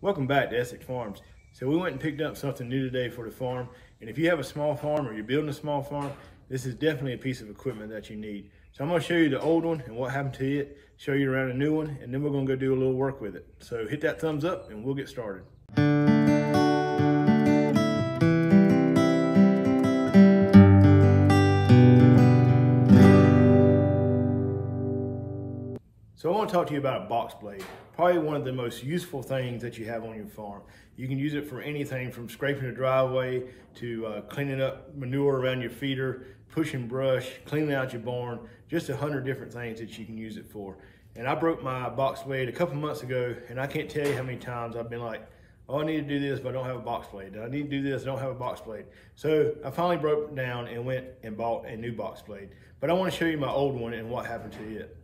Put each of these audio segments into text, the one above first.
Welcome back to Essick Farms. So we went and picked up something new today for the farm. And if you have a small farm or you're building a small farm, this is definitely a piece of equipment that you need. So I'm gonna show you the old one and what happened to it, show you around a new one, and then we're gonna go do a little work with it. So hit that thumbs up and we'll get started. So I want to talk to you about a box blade. Probably one of the most useful things that you have on your farm. You can use it for anything from scraping the driveway to cleaning up manure around your feeder, pushing brush, cleaning out your barn, just 100 different things that you can use it for. And I broke my box blade a couple months ago, and I can't tell you how many times I've been like, oh, I need to do this, but I don't have a box blade. I need to do this, I don't have a box blade. So I finally broke it down and went and bought a new box blade. But I want to show you my old one and what happened to it.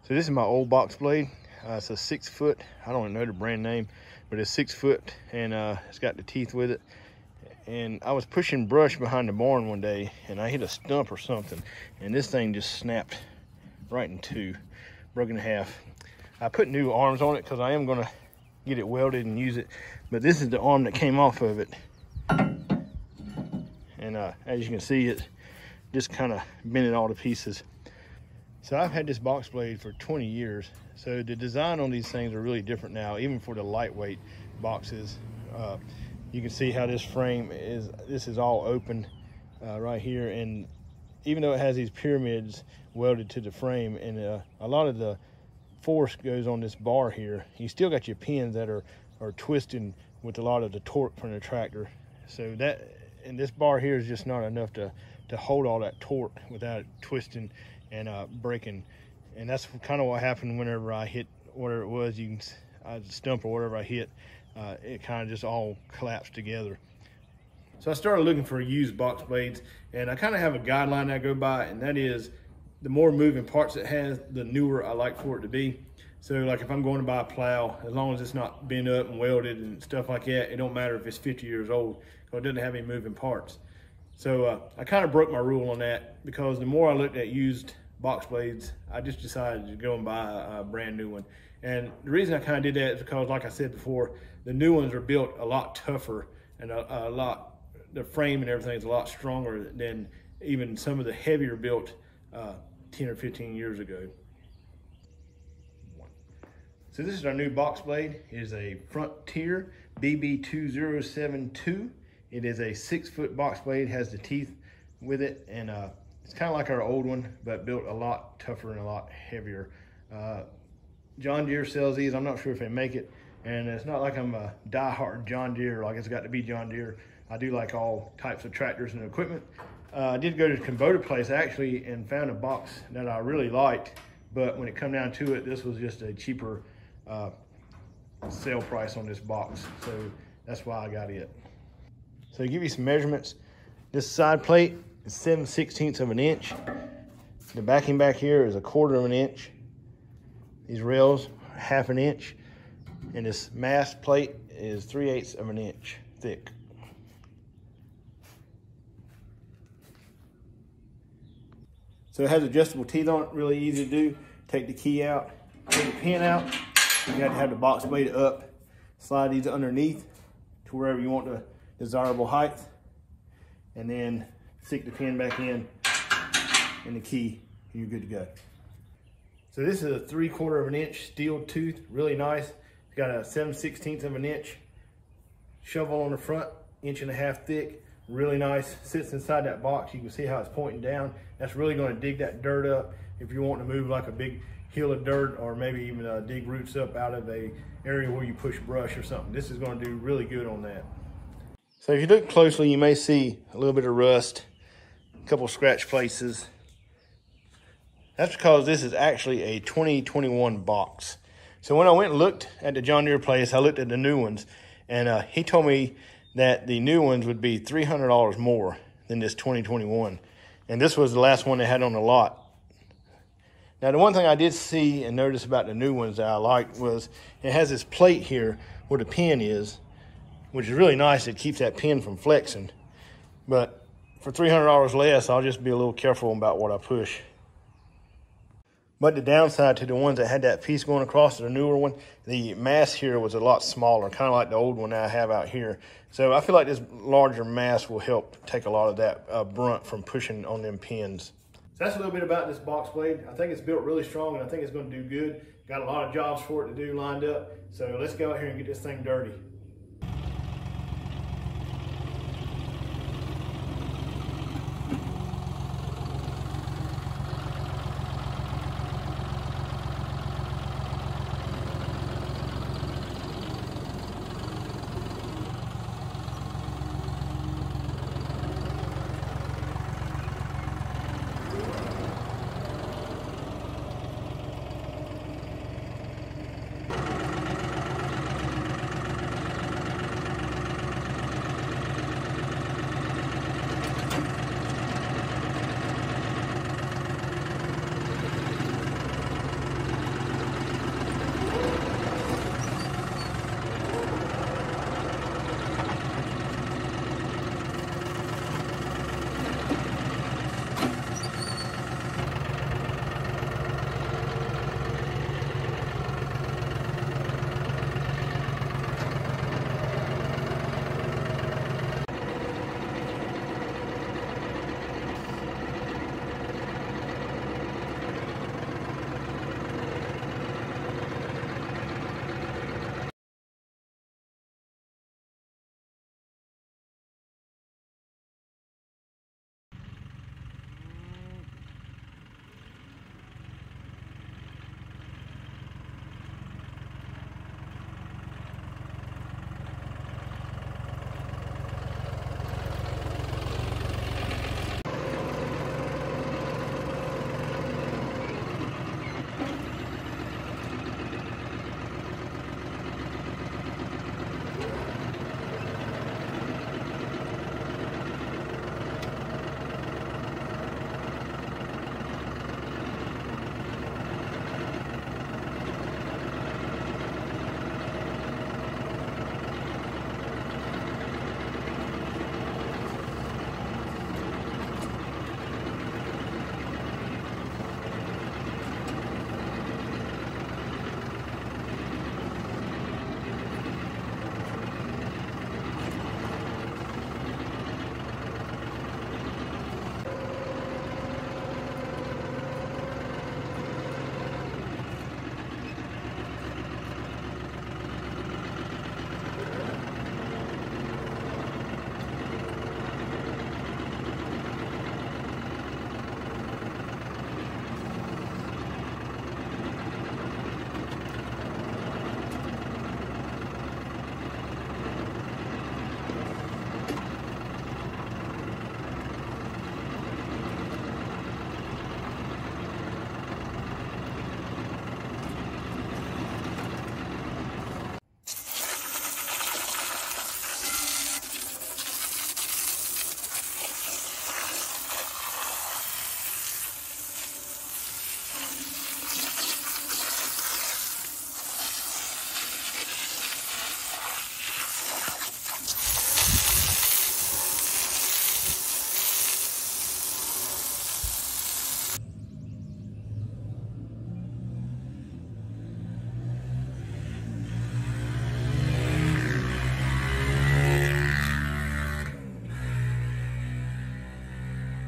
So this is my old box blade. It's a 6 foot, I don't know the brand name, but it's 6 foot and it's got the teeth with it. And I was pushing brush behind the barn one day and I hit a stump or something and this thing just snapped right in two, broke in half. I put new arms on it because I am gonna get it welded and use it, but this is the arm that came off of it. And as you can see, it just kind of bent it all to pieces. So I've had this box blade for 20 years. So the design on these things are really different now, even for the lightweight boxes. You can see how this frame is, this is all open right here. And even though it has these pyramids welded to the frame and a lot of the force goes on this bar here, you still got your pins that are twisting with a lot of the torque from the tractor. So that, and this bar here is just not enough to hold all that torque without it twisting and breaking. And that's kind of what happened whenever I hit whatever it was, a stump or whatever I hit, it kind of just all collapsed together. So I started looking for used box blades, and I kind of have a guideline I go by, and that is the more moving parts it has, the newer I like for it to be. So like if I'm going to buy a plow, as long as it's not bent up and welded and stuff like that, it don't matter if it's 50 years old, because it doesn't have any moving parts. So I kind of broke my rule on that, because the more I looked at used box blades, I just decided to go and buy a brand new one. And the reason I kind of did that is because, like I said before, the new ones are built a lot tougher and the frame and everything is a lot stronger than even some of the heavier built 10 or 15 years ago. So this is our new box blade. It is a Frontier BB2072. It is a 6 foot box blade, has the teeth with it, and it's kind of like our old one, but built a lot tougher and a lot heavier. John Deere sells these. I'm not sure if they make it, and it's not like I'm a die-hard John Deere, like it's got to be John Deere. I do like all types of tractors and equipment. I did go to the Kubota place actually and found a box that I really liked, but when it come down to it, this was just a cheaper sale price on this box, so that's why I got it. So to give you some measurements, this side plate is 7/16 of an inch. The backing back here is 1/4 of an inch. These rails are 1/2 an inch. And this mast plate is 3/8 of an inch thick. So it has adjustable teeth on it, really easy to do. Take the key out, take the pin out. You got to have the box blade up. Slide these underneath to wherever you want the desirable height, and then stick the pin back in and the key, and you're good to go. So this is a 3/4 of an inch steel tooth, really nice. It's got a 7/16 of an inch shovel on the front, 1.5 inches thick, really nice. Sits inside that box. You can see how it's pointing down. That's really going to dig that dirt up if you want to move like a big hill of dirt, or maybe even dig roots up out of a area where you push brush or something. This is going to do really good on that. So if you look closely, you may see a little bit of rust, a couple scratch places. That's because this is actually a 2021 box. So when I went and looked at the John Deere place, I looked at the new ones, and he told me that the new ones would be $300 more than this 2021. And this was the last one they had on the lot. Now, the one thing I did see and notice about the new ones that I liked was it has this plate here where the pin is, which is really nice. It keeps that pin from flexing. But for $300 less, I'll just be a little careful about what I push. But the downside to the ones that had that piece going across to the newer one, the mast here was a lot smaller, kind of like the old one I have out here. So I feel like this larger mast will help take a lot of that brunt from pushing on them pins. So that's a little bit about this box blade. I think it's built really strong and I think it's going to do good. Got a lot of jobs for it to do lined up. So let's go out here and get this thing dirty.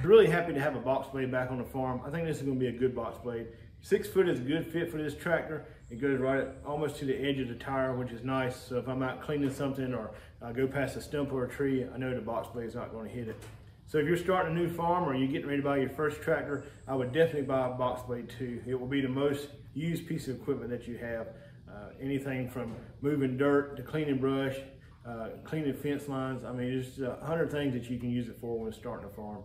Really happy to have a box blade back on the farm. I think this is going to be a good box blade. 6 foot is a good fit for this tractor. It goes right almost to the edge of the tire, which is nice. So if I'm out cleaning something or I go past a stump or a tree, I know the box blade is not going to hit it. So if you're starting a new farm or you're getting ready to buy your first tractor, I would definitely buy a box blade too. It will be the most used piece of equipment that you have. Anything from moving dirt to cleaning brush, cleaning fence lines. I mean, there's 100 things that you can use it for when starting a farm.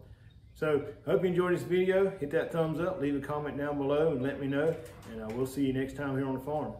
So I hope you enjoyed this video. Hit that thumbs up, leave a comment down below and let me know. And we'll see you next time here on the farm.